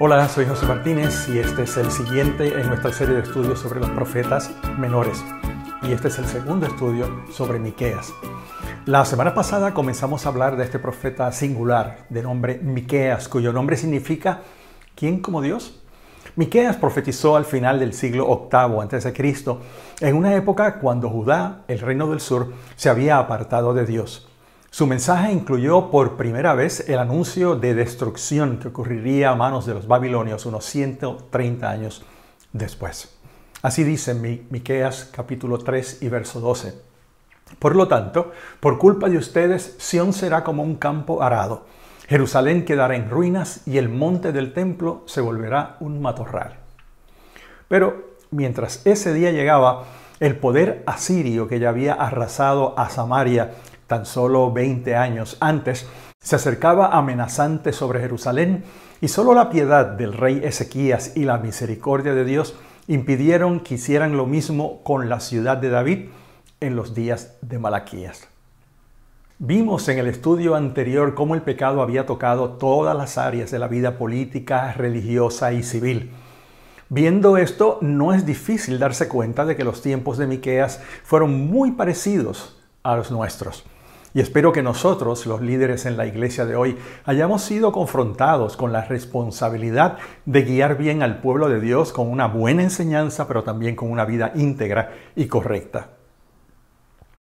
Hola, soy José Martínez y este es el siguiente en nuestra serie de estudios sobre los profetas menores. Y este es el segundo estudio sobre Miqueas. La semana pasada comenzamos a hablar de este profeta singular de nombre Miqueas, cuyo nombre significa ¿quién como Dios? Miqueas profetizó al final del siglo VIII a.C., en una época cuando Judá, el reino del sur, se había apartado de Dios. Su mensaje incluyó por primera vez el anuncio de destrucción que ocurriría a manos de los babilonios unos 130 años después. Así dice Miqueas capítulo 3 y verso 12. Por lo tanto, por culpa de ustedes, Sión será como un campo arado. Jerusalén quedará en ruinas y el monte del templo se volverá un matorral. Pero mientras ese día llegaba, el poder asirio que ya había arrasado a Samaria tan solo 20 años antes, se acercaba amenazante sobre Jerusalén y solo la piedad del rey Ezequías y la misericordia de Dios impidieron que hicieran lo mismo con la ciudad de David en los días de Malaquías. Vimos en el estudio anterior cómo el pecado había tocado todas las áreas de la vida política, religiosa y civil. Viendo esto, no es difícil darse cuenta de que los tiempos de Miqueas fueron muy parecidos a los nuestros. Y espero que nosotros, los líderes en la iglesia de hoy, hayamos sido confrontados con la responsabilidad de guiar bien al pueblo de Dios con una buena enseñanza, pero también con una vida íntegra y correcta.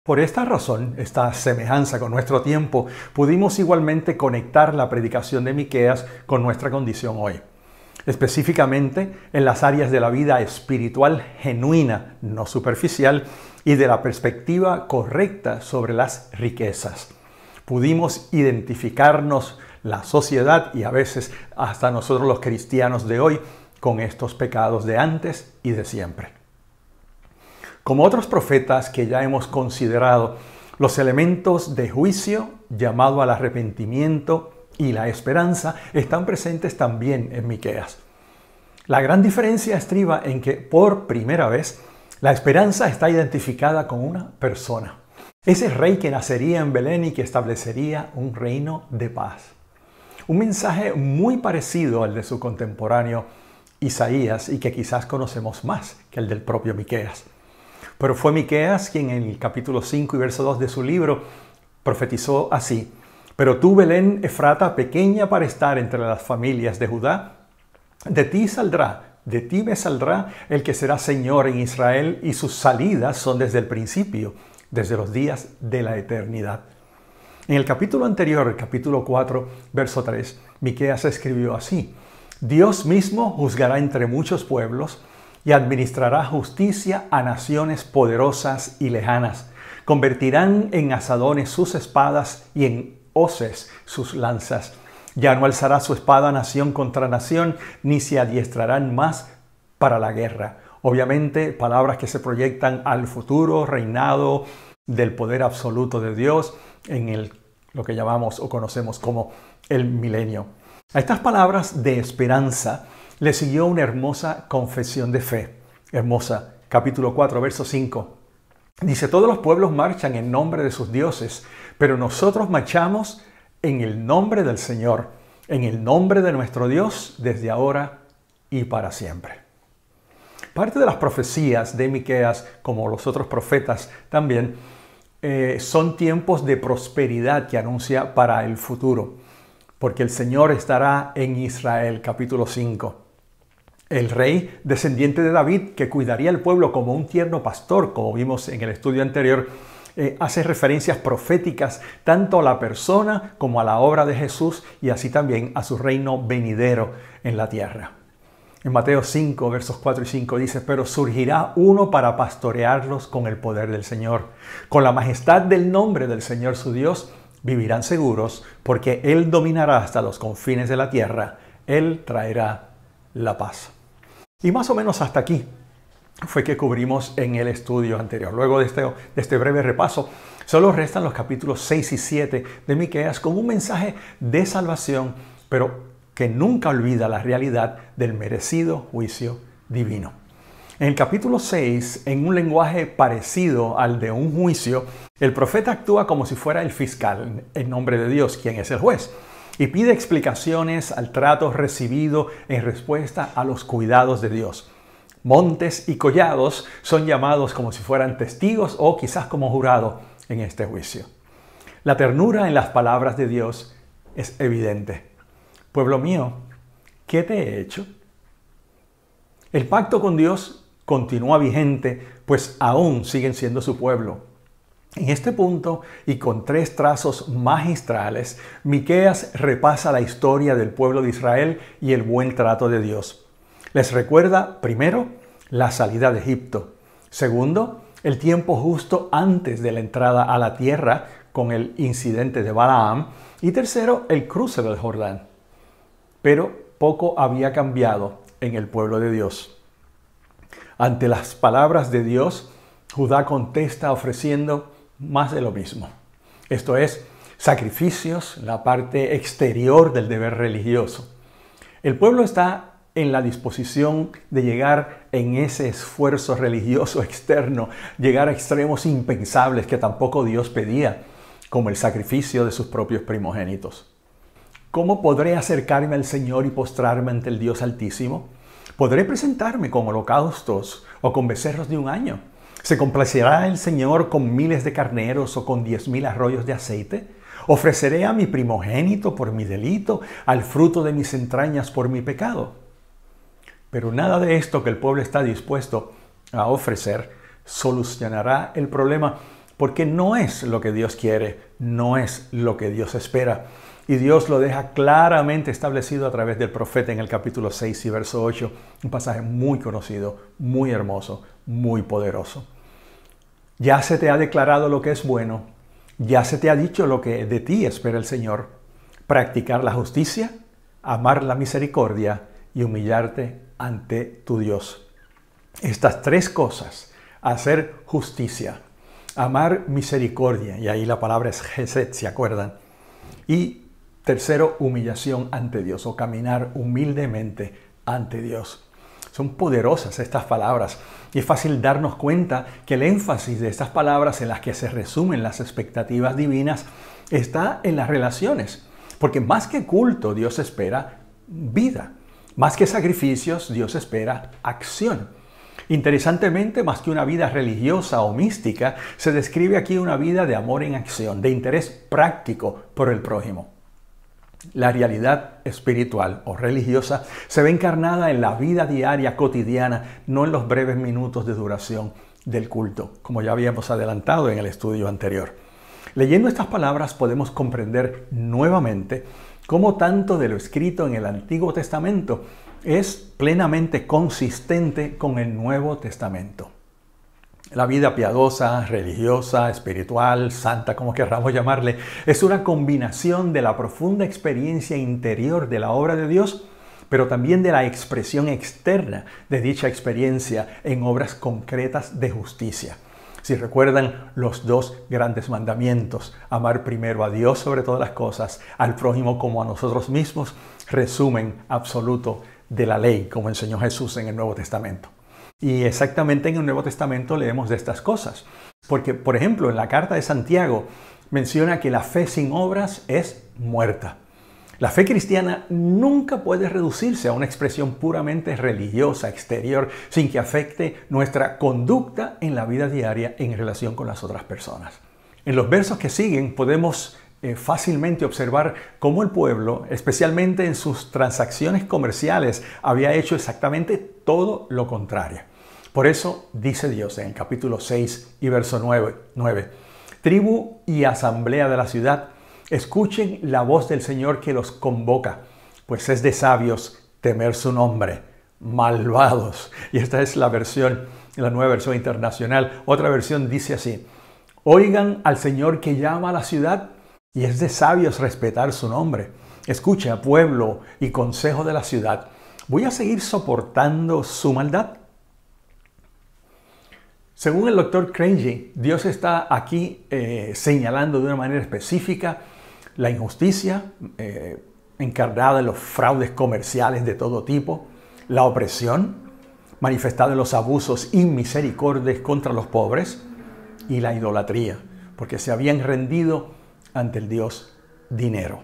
Por esta razón, esta semejanza con nuestro tiempo, pudimos igualmente conectar la predicación de Miqueas con nuestra condición hoy. Específicamente en las áreas de la vida espiritual genuina, no superficial, y de la perspectiva correcta sobre las riquezas. Pudimos identificarnos la sociedad y a veces hasta nosotros los cristianos de hoy con estos pecados de antes y de siempre. Como otros profetas que ya hemos considerado, los elementos de juicio, llamado al arrepentimiento y la esperanza están presentes también en Miqueas. La gran diferencia estriba en que por primera vez la esperanza está identificada con una persona. Ese rey que nacería en Belén y que establecería un reino de paz. Un mensaje muy parecido al de su contemporáneo Isaías y que quizás conocemos más que el del propio Miqueas. Pero fue Miqueas quien en el capítulo 5 y verso 2 de su libro profetizó así: «Pero tú, Belén, Efrata, pequeña para estar entre las familias de Judá, de ti me saldrá el que será Señor en Israel, y sus salidas son desde el principio, desde los días de la eternidad». En el capítulo anterior, el capítulo 4, verso 3, Miqueas escribió así: «Dios mismo juzgará entre muchos pueblos y administrará justicia a naciones poderosas y lejanas. Convertirán en asadones sus espadas y en hoces sus lanzas. Ya no alzará su espada nación contra nación, ni se adiestrarán más para la guerra». Obviamente, palabras que se proyectan al futuro reinado del poder absoluto de Dios en lo que llamamos o conocemos como el milenio. A estas palabras de esperanza le siguió una hermosa confesión de fe. Hermosa, capítulo 4, verso 5. Dice: «Todos los pueblos marchan en nombre de sus dioses, pero nosotros marchamos en el nombre del Señor, en el nombre de nuestro Dios, desde ahora y para siempre». Parte de las profecías de Miqueas, como los otros profetas también, son tiempos de prosperidad que anuncia para el futuro, porque el Señor estará en Israel, capítulo 5. El rey descendiente de David, que cuidaría al pueblo como un tierno pastor, como vimos en el estudio anterior, hace referencias proféticas tanto a la persona como a la obra de Jesús y así también a su reino venidero en la tierra. En Mateo 5, versos 4 y 5 dice: «Pero surgirá uno para pastorearlos con el poder del Señor. Con la majestad del nombre del Señor su Dios vivirán seguros, porque Él dominará hasta los confines de la tierra. Él traerá la paz». Y más o menos hasta aquí fue que cubrimos en el estudio anterior. Luego de este breve repaso, solo restan los capítulos 6 y 7 de Miqueas con un mensaje de salvación, pero que nunca olvida la realidad del merecido juicio divino. En el capítulo 6, en un lenguaje parecido al de un juicio, el profeta actúa como si fuera el fiscal en nombre de Dios, quien es el juez. y pide explicaciones al trato recibido en respuesta a los cuidados de Dios. Montes y collados son llamados como si fueran testigos o quizás como jurado en este juicio. La ternura en las palabras de Dios es evidente. Pueblo mío, ¿qué te he hecho? El pacto con Dios continúa vigente, pues aún siguen siendo su pueblo. En este punto, y con 3 trazos magistrales, Miqueas repasa la historia del pueblo de Israel y el buen trato de Dios. Les recuerda, primero, la salida de Egipto. Segundo, el tiempo justo antes de la entrada a la tierra con el incidente de Balaam. Y tercero, el cruce del Jordán. Pero poco había cambiado en el pueblo de Dios. Ante las palabras de Dios, Judá contesta ofreciendo más de lo mismo. Esto es, sacrificios, la parte exterior del deber religioso. El pueblo está en la disposición de llegar en ese esfuerzo religioso externo, llegar a extremos impensables que tampoco Dios pedía, como el sacrificio de sus propios primogénitos. ¿Cómo podré acercarme al Señor y postrarme ante el Dios Altísimo? ¿Podré presentarme con holocaustos o con becerros de un año? ¿Se complacerá el Señor con miles de carneros o con 10,000 arroyos de aceite? ¿Ofreceré a mi primogénito por mi delito, al fruto de mis entrañas por mi pecado? Pero nada de esto que el pueblo está dispuesto a ofrecer solucionará el problema, porque no es lo que Dios quiere, no es lo que Dios espera. Y Dios lo deja claramente establecido a través del profeta en el capítulo 6 y verso 8, un pasaje muy conocido, muy hermoso, muy poderoso. Ya se te ha declarado lo que es bueno, ya se te ha dicho lo que de ti espera el Señor: practicar la justicia, amar la misericordia y humillarte ante tu Dios. Estas 3 cosas, hacer justicia, amar misericordia, y ahí la palabra es Hesed, ¿se acuerdan? Y tercero, humillación ante Dios, o caminar humildemente ante Dios. Son poderosas estas palabras y es fácil darnos cuenta que el énfasis de estas palabras en las que se resumen las expectativas divinas está en las relaciones. Porque más que culto, Dios espera vida. Más que sacrificios, Dios espera acción. Interesantemente, más que una vida religiosa o mística, se describe aquí una vida de amor en acción, de interés práctico por el prójimo. La realidad espiritual o religiosa se ve encarnada en la vida diaria cotidiana, no en los breves minutos de duración del culto, como ya habíamos adelantado en el estudio anterior. Leyendo estas palabras podemos comprender nuevamente cómo tanto de lo escrito en el Antiguo Testamento es plenamente consistente con el Nuevo Testamento. La vida piadosa, religiosa, espiritual, santa, como querramos llamarle, es una combinación de la profunda experiencia interior de la obra de Dios, pero también de la expresión externa de dicha experiencia en obras concretas de justicia. Si recuerdan los 2 grandes mandamientos, amar primero a Dios sobre todas las cosas, al prójimo como a nosotros mismos, resumen absoluto de la ley, como enseñó Jesús en el Nuevo Testamento. Y exactamente en el Nuevo Testamento leemos de estas cosas. Porque, por ejemplo, en la carta de Santiago menciona que la fe sin obras es muerta. La fe cristiana nunca puede reducirse a una expresión puramente religiosa, exterior, sin que afecte nuestra conducta en la vida diaria en relación con las otras personas. En los versos que siguen podemos fácilmente observar cómo el pueblo, especialmente en sus transacciones comerciales, había hecho exactamente todo lo contrario. Por eso dice Dios en el capítulo 6 y verso 9, tribu y asamblea de la ciudad, escuchen la voz del Señor que los convoca, pues es de sabios temer su nombre, malvados. Y esta es la nueva versión internacional. Otra versión dice así: oigan al Señor que llama a la ciudad, y es de sabios respetar su nombre. Escucha, pueblo y consejo de la ciudad, ¿voy a seguir soportando su maldad? Según el Dr. Craigie, Dios está aquí señalando de una manera específica la injusticia encarnada en los fraudes comerciales de todo tipo, la opresión manifestada en los abusos inmisericordios contra los pobres y la idolatría, porque se habían rendido ante el Dios dinero.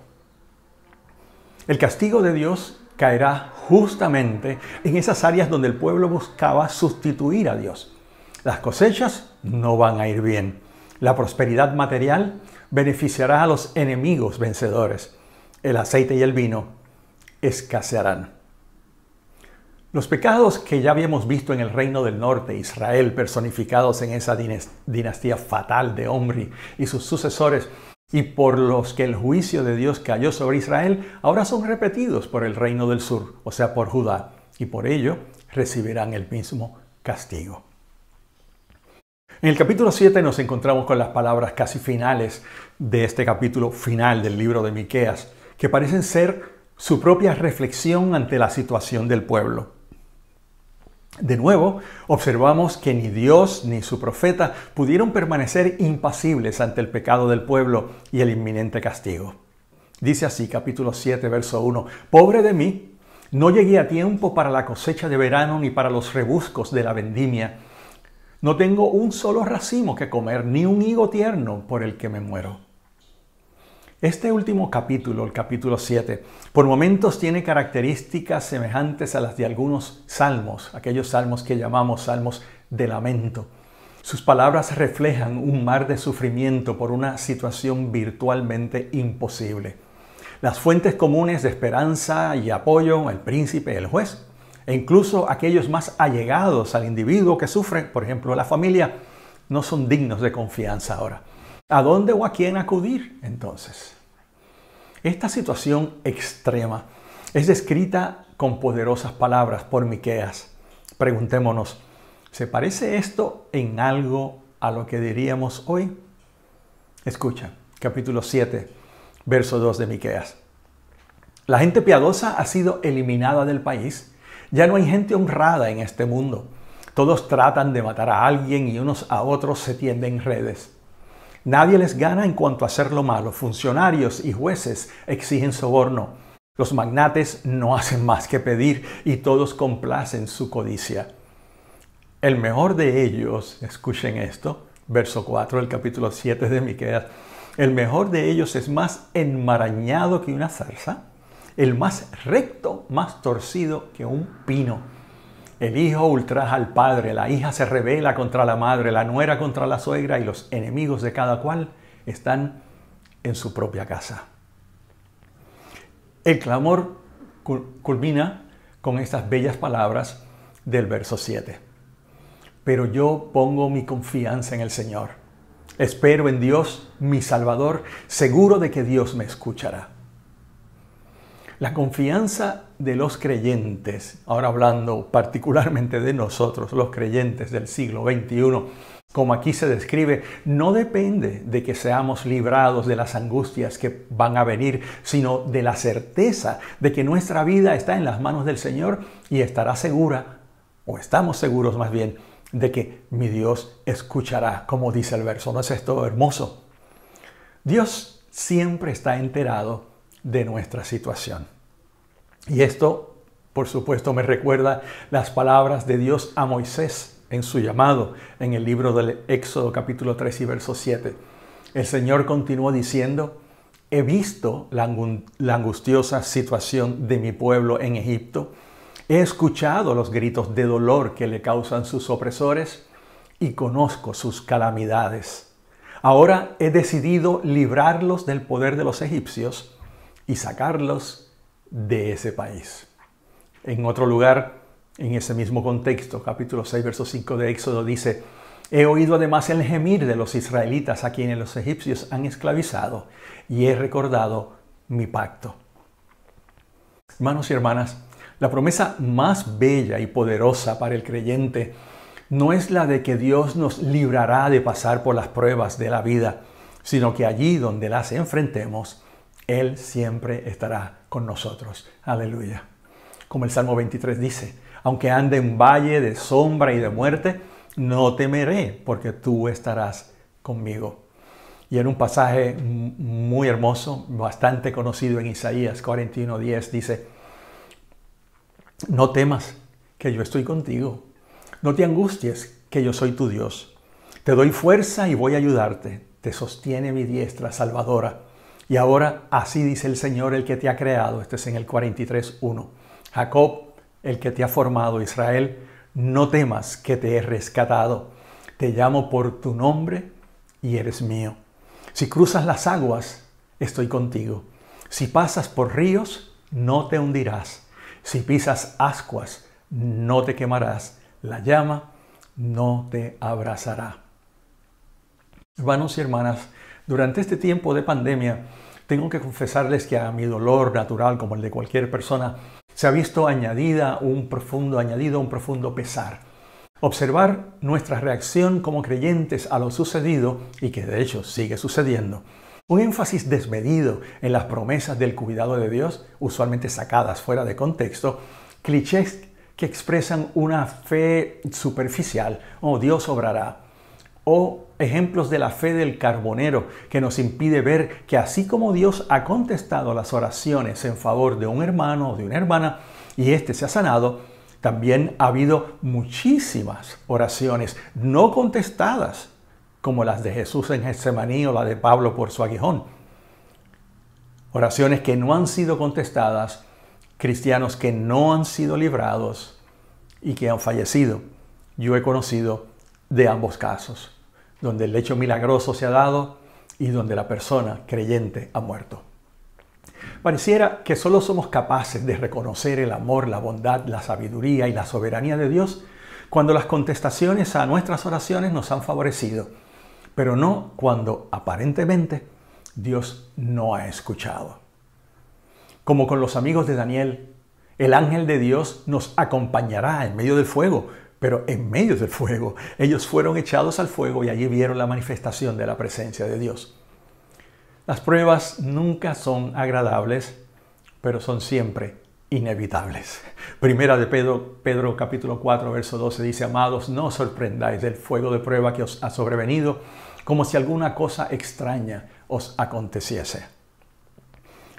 El castigo de Dios caerá justamente en esas áreas donde el pueblo buscaba sustituir a Dios. Las cosechas no van a ir bien. La prosperidad material beneficiará a los enemigos vencedores. El aceite y el vino escasearán. Los pecados que ya habíamos visto en el reino del norte, Israel, personificados en esa dinastía fatal de Omri y sus sucesores, y por los que el juicio de Dios cayó sobre Israel, ahora son repetidos por el reino del sur, o sea, por Judá, y por ello recibirán el mismo castigo. En el capítulo 7 nos encontramos con las palabras casi finales de este capítulo final del libro de Miqueas, que parecen ser su propia reflexión ante la situación del pueblo. De nuevo, observamos que ni Dios ni su profeta pudieron permanecer impasibles ante el pecado del pueblo y el inminente castigo. Dice así, capítulo 7, verso 1, «Pobre de mí, no llegué a tiempo para la cosecha de verano ni para los rebuscos de la vendimia. No tengo un solo racimo que comer, ni un higo tierno por el que me muero». Este último capítulo, el capítulo 7, por momentos tiene características semejantes a las de algunos salmos, aquellos salmos que llamamos salmos de lamento. Sus palabras reflejan un mar de sufrimiento por una situación virtualmente imposible. Las fuentes comunes de esperanza y apoyo, el príncipe, el juez, e incluso aquellos más allegados al individuo que sufre, por ejemplo la familia, no son dignos de confianza ahora. ¿A dónde o a quién acudir entonces? Esta situación extrema es descrita con poderosas palabras por Miqueas. Preguntémonos, ¿se parece esto en algo a lo que diríamos hoy? Escucha, capítulo 7, verso 2 de Miqueas. La gente piadosa ha sido eliminada del país. Ya no hay gente honrada en este mundo. Todos tratan de matar a alguien y unos a otros se tienden redes. Nadie les gana en cuanto a hacer lo malo. Funcionarios y jueces exigen soborno. Los magnates no hacen más que pedir y todos complacen su codicia. El mejor de ellos, escuchen esto, verso 4 del capítulo 7 de Miqueas, el mejor de ellos es más enmarañado que una zarza, el más recto, más torcido que un pino. El hijo ultraja al padre, la hija se rebela contra la madre, la nuera contra la suegra y los enemigos de cada cual están en su propia casa. El clamor culmina con estas bellas palabras del verso 7. Pero yo pongo mi confianza en el Señor. Espero en Dios, mi Salvador, seguro de que Dios me escuchará. La confianza de los creyentes, ahora hablando particularmente de nosotros, los creyentes del siglo XXI, como aquí se describe, no depende de que seamos librados de las angustias que van a venir, sino de la certeza de que nuestra vida está en las manos del Señor y estará segura, o estamos seguros más bien, de que mi Dios escuchará, como dice el verso. ¿No es esto hermoso? Dios siempre está enterado de nuestra situación. Y esto, por supuesto, me recuerda las palabras de Dios a Moisés en su llamado en el libro del Éxodo capítulo 3 y verso 7. El Señor continuó diciendo, he visto la angustiosa situación de mi pueblo en Egipto, he escuchado los gritos de dolor que le causan sus opresores y conozco sus calamidades. Ahora he decidido librarlos del poder de los egipcios y sacarlos de ese país. En otro lugar, en ese mismo contexto, capítulo 6, verso 5 de Éxodo dice, he oído además el gemir de los israelitas a quienes los egipcios han esclavizado y he recordado mi pacto. Hermanos y hermanas, la promesa más bella y poderosa para el creyente no es la de que Dios nos librará de pasar por las pruebas de la vida, sino que allí donde las enfrentemos, Él siempre estará con nosotros. Aleluya. Como el Salmo 23 dice, aunque ande en valle de sombra y de muerte, no temeré, porque tú estarás conmigo. Y en un pasaje muy hermoso, bastante conocido en Isaías 41:10, dice, no temas, que yo estoy contigo. No te angusties, que yo soy tu Dios. Te doy fuerza y voy a ayudarte. Te sostiene mi diestra salvadora. Y ahora así dice el Señor, el que te ha creado. Este es en el 43:1. Jacob, el que te ha formado, Israel, no temas que te he rescatado. Te llamo por tu nombre y eres mío. Si cruzas las aguas, estoy contigo. Si pasas por ríos, no te hundirás. Si pisas ascuas, no te quemarás. La llama no te abrazará. Hermanos y hermanas, durante este tiempo de pandemia, tengo que confesarles que a mi dolor natural, como el de cualquier persona, se ha visto añadido un profundo pesar. Observar nuestra reacción como creyentes a lo sucedido, y que de hecho sigue sucediendo, un énfasis desmedido en las promesas del cuidado de Dios, usualmente sacadas fuera de contexto, clichés que expresan una fe superficial, Dios obrará, o ejemplos de la fe del carbonero que nos impide ver que así como Dios ha contestado las oraciones en favor de un hermano o de una hermana y éste se ha sanado, también ha habido muchísimas oraciones no contestadas, como las de Jesús en Getsemaní o la de Pablo por su aguijón. Oraciones que no han sido contestadas, cristianos que no han sido librados y que han fallecido. Yo he conocido de ambos casos, donde el hecho milagroso se ha dado y donde la persona creyente ha muerto. Pareciera que solo somos capaces de reconocer el amor, la bondad, la sabiduría y la soberanía de Dios cuando las contestaciones a nuestras oraciones nos han favorecido, pero no cuando aparentemente Dios no ha escuchado. Como con los amigos de Daniel, el ángel de Dios nos acompañará en medio del fuego, pero en medio del fuego ellos fueron echados al fuego y allí vieron la manifestación de la presencia de Dios. Las pruebas nunca son agradables, pero son siempre inevitables. Primera de Pedro capítulo 4, verso 12 dice: amados, no os sorprendáis del fuego de prueba que os ha sobrevenido, como si alguna cosa extraña os aconteciese.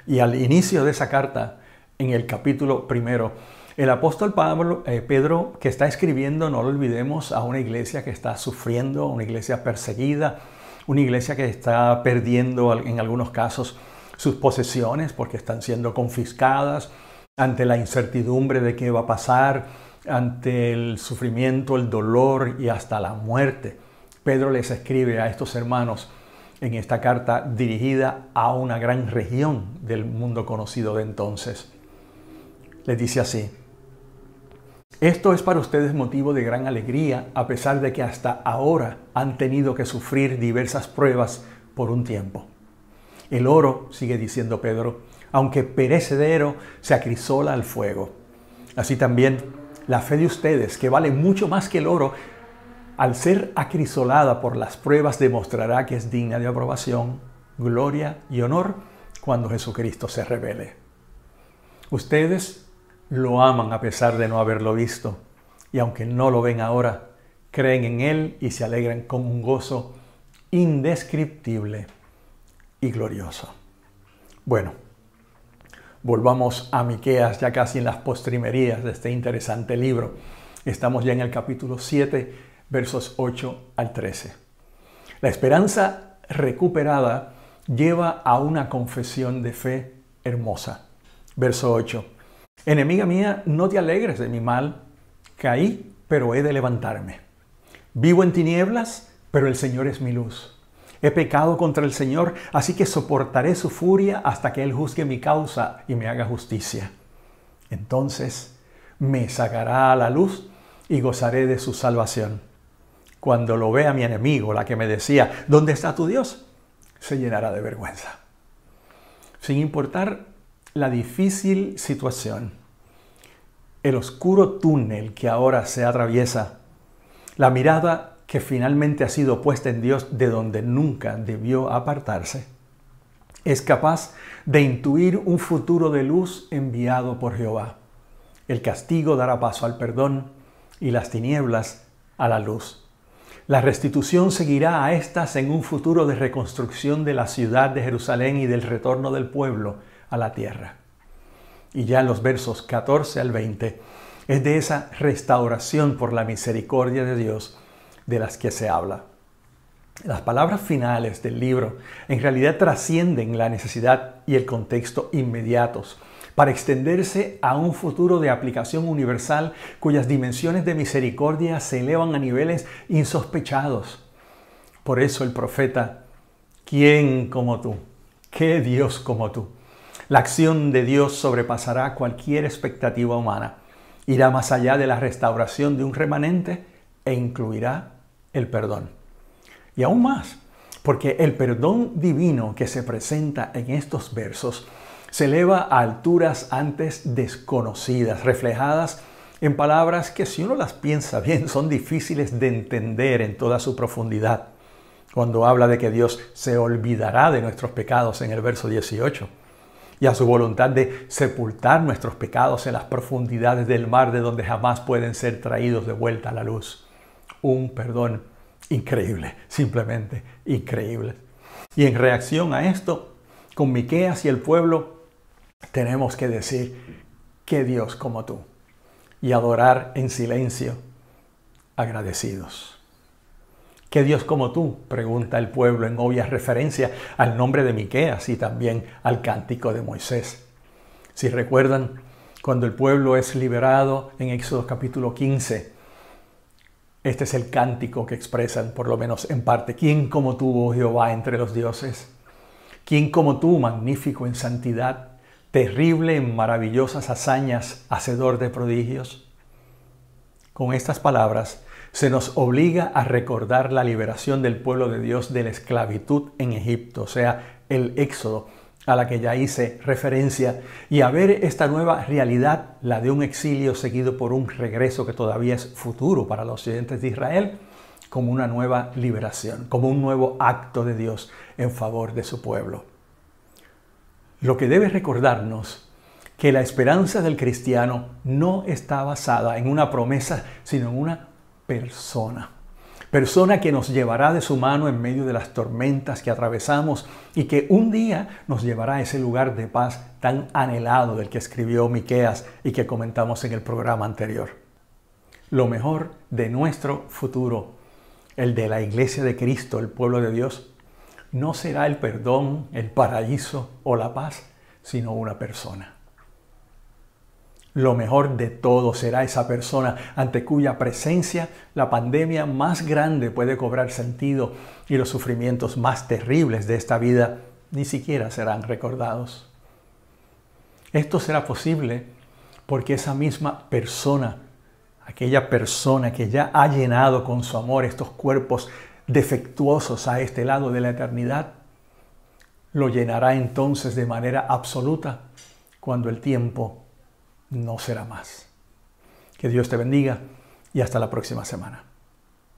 Y al inicio de esa carta, en el capítulo 1, el apóstol Pedro, que está escribiendo, no lo olvidemos, a una iglesia que está sufriendo, una iglesia perseguida, una iglesia que está perdiendo en algunos casos sus posesiones porque están siendo confiscadas, ante la incertidumbre de qué va a pasar, ante el sufrimiento, el dolor y hasta la muerte. Pedro les escribe a estos hermanos en esta carta dirigida a una gran región del mundo conocido de entonces. Les dice así: esto es para ustedes motivo de gran alegría, a pesar de que hasta ahora han tenido que sufrir diversas pruebas por un tiempo. El oro, sigue diciendo Pedro, aunque perecedero, se acrisola al fuego. Así también la fe de ustedes, que vale mucho más que el oro, al ser acrisolada por las pruebas, demostrará que es digna de aprobación, gloria y honor cuando Jesucristo se revele. Ustedes lo aman a pesar de no haberlo visto, y aunque no lo ven ahora, creen en Él y se alegran con un gozo indescriptible y glorioso. Bueno, volvamos a Miqueas, ya casi en las postrimerías de este interesante libro. Estamos ya en el capítulo 7, versos 8 al 13. La esperanza recuperada lleva a una confesión de fe hermosa. Verso 8. Enemiga mía, no te alegres de mi mal. Caí, pero he de levantarme. Vivo en tinieblas, pero el Señor es mi luz. He pecado contra el Señor, así que soportaré su furia hasta que Él juzgue mi causa y me haga justicia. Entonces me sacará a la luz y gozaré de su salvación. Cuando lo vea mi enemigo, la que me decía, ¿dónde está tu Dios?, se llenará de vergüenza. Sin importar la difícil situación, el oscuro túnel que ahora se atraviesa, la mirada que finalmente ha sido puesta en Dios de donde nunca debió apartarse, es capaz de intuir un futuro de luz enviado por Jehová. El castigo dará paso al perdón y las tinieblas a la luz. La restitución seguirá a estas en un futuro de reconstrucción de la ciudad de Jerusalén y del retorno del pueblo a la tierra. Y ya en los versos 14 al 20 es de esa restauración por la misericordia de Dios de las que se habla. Las palabras finales del libro en realidad trascienden la necesidad y el contexto inmediatos para extenderse a un futuro de aplicación universal cuyas dimensiones de misericordia se elevan a niveles insospechados. Por eso el profeta, ¿quién como tú? ¿Qué Dios como tú? La acción de Dios sobrepasará cualquier expectativa humana, irá más allá de la restauración de un remanente e incluirá el perdón. Y aún más, porque el perdón divino que se presenta en estos versos se eleva a alturas antes desconocidas, reflejadas en palabras que, si uno las piensa bien, son difíciles de entender en toda su profundidad. Cuando habla de que Dios se olvidará de nuestros pecados en el verso 18 y a su voluntad de sepultar nuestros pecados en las profundidades del mar de donde jamás pueden ser traídos de vuelta a la luz. Un perdón increíble, simplemente increíble. Y en reacción a esto, con Miqueas y el pueblo, tenemos que decir, ¿qué Dios como tú? Y adorar en silencio, agradecidos. ¿Qué Dios como tú?, pregunta el pueblo en obvia referencia al nombre de Miqueas y también al cántico de Moisés. Si recuerdan, cuando el pueblo es liberado en Éxodo capítulo 15, este es el cántico que expresan, por lo menos en parte. ¿Quién como tú, oh Jehová, entre los dioses? ¿Quién como tú, magnífico en santidad, terrible en maravillosas hazañas, hacedor de prodigios? Con estas palabras se nos obliga a recordar la liberación del pueblo de Dios de la esclavitud en Egipto, o sea, el Éxodo, a la que ya hice referencia, y a ver esta nueva realidad, la de un exilio seguido por un regreso que todavía es futuro para los oyentes de Israel, como una nueva liberación, como un nuevo acto de Dios en favor de su pueblo. Lo que debe recordarnos que la esperanza del cristiano no está basada en una promesa, sino en una persona que nos llevará de su mano en medio de las tormentas que atravesamos y que un día nos llevará a ese lugar de paz tan anhelado del que escribió Miqueas y que comentamos en el programa anterior. Lo mejor de nuestro futuro, el de la Iglesia de Cristo, el pueblo de Dios, no será el perdón, el paraíso o la paz, sino una persona. Lo mejor de todo será esa persona ante cuya presencia la pandemia más grande puede cobrar sentido y los sufrimientos más terribles de esta vida ni siquiera serán recordados. Esto será posible porque esa misma persona, aquella persona que ya ha llenado con su amor estos cuerpos defectuosos a este lado de la eternidad, lo llenará entonces de manera absoluta cuando el tiempo no será más. Que Dios te bendiga y hasta la próxima semana.